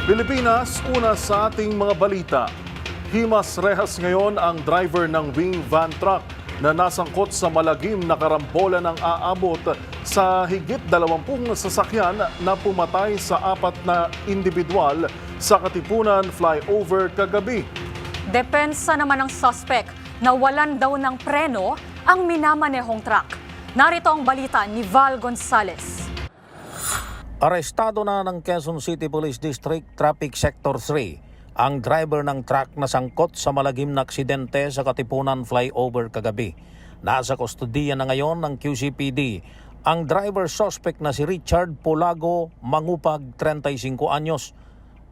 Pilipinas, una sa ating mga balita. Himas rehas ngayon ang driver ng wing van truck na nasangkot sa malagim na karambola ng aabot sa higit 20 sasakyan na pumatay sa 4 na individual sa Katipunan flyover kagabi. Depensa naman ng suspect na walan daw ng preno ang minamanehong truck. Narito ang balita ni Val Gonzales. Arestado na ng Quezon City Police District Traffic Sector 3 ang driver ng truck na sangkot sa malagim na aksidente sa Katipunan flyover kagabi. Nasa kustodiya na ngayon ng QCPD ang driver suspect na si Richard Polago Mangupag, 35 anyos.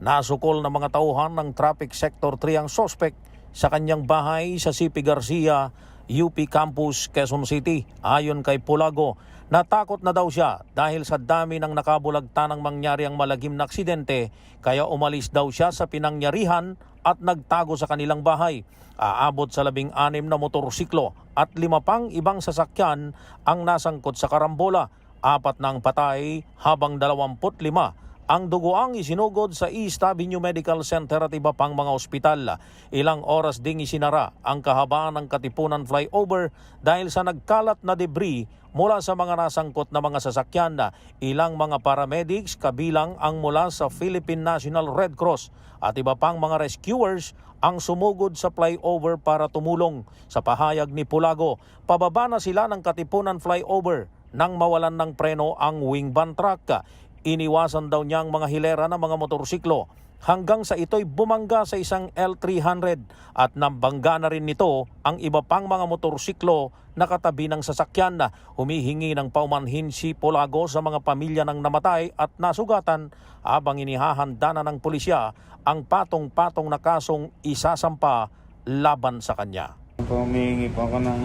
Nasukol ng mga tauhan ng Traffic Sector 3 ang suspect sa kanyang bahay sa CP Garcia, UP Campus, Quezon City. Ayon kay Polago, natakot na daw siya dahil sa dami ng nakabulagta ng mangyari ang malagim na aksidente, kaya umalis daw siya sa pinangyarihan at nagtago sa kanilang bahay. Aabot sa 16 na motorsiklo at 5 pang ibang sasakyan ang nasangkot sa karambola. 4 ng patay habang 25 ang dugoang isinugod sa East Avenue Medical Center at iba pang mga ospital. Ilang oras ding isinara ang kahabaan ng Katipunan flyover dahil sa nagkalat na debris mula sa mga nasangkot na mga sasakyan. Ilang mga paramedics kabilang ang mula sa Philippine National Red Cross at iba pang mga rescuers ang sumugod sa flyover para tumulong. Sa pahayag ni Polago, pababa na sila ng Katipunan flyover nang mawalan ng preno ang wing van truck. Iniwasan daw niya ang mga hilera ng mga motorsiklo hanggang sa ito'y bumangga sa isang L300 at nabangga na rin nito ang iba pang mga motorsiklo na katabi ng sasakyan. Na humihingi ng paumanhin si Polago sa mga pamilya ng namatay at nasugatan habang inihahanda na ng pulisya ang patong-patong na kasong isasampa laban sa kanya. Humihingi po ako ng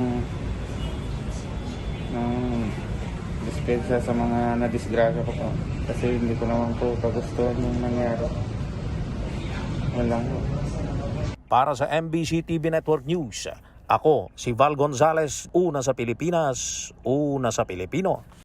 dispensa sa mga nadisgrasya ko po. Kasi hindi ko naman po kagustuhan yung nangyari. Walang. Para sa MBC TV Network News, ako si Val Gonzales, una sa Pilipinas, una sa Pilipino.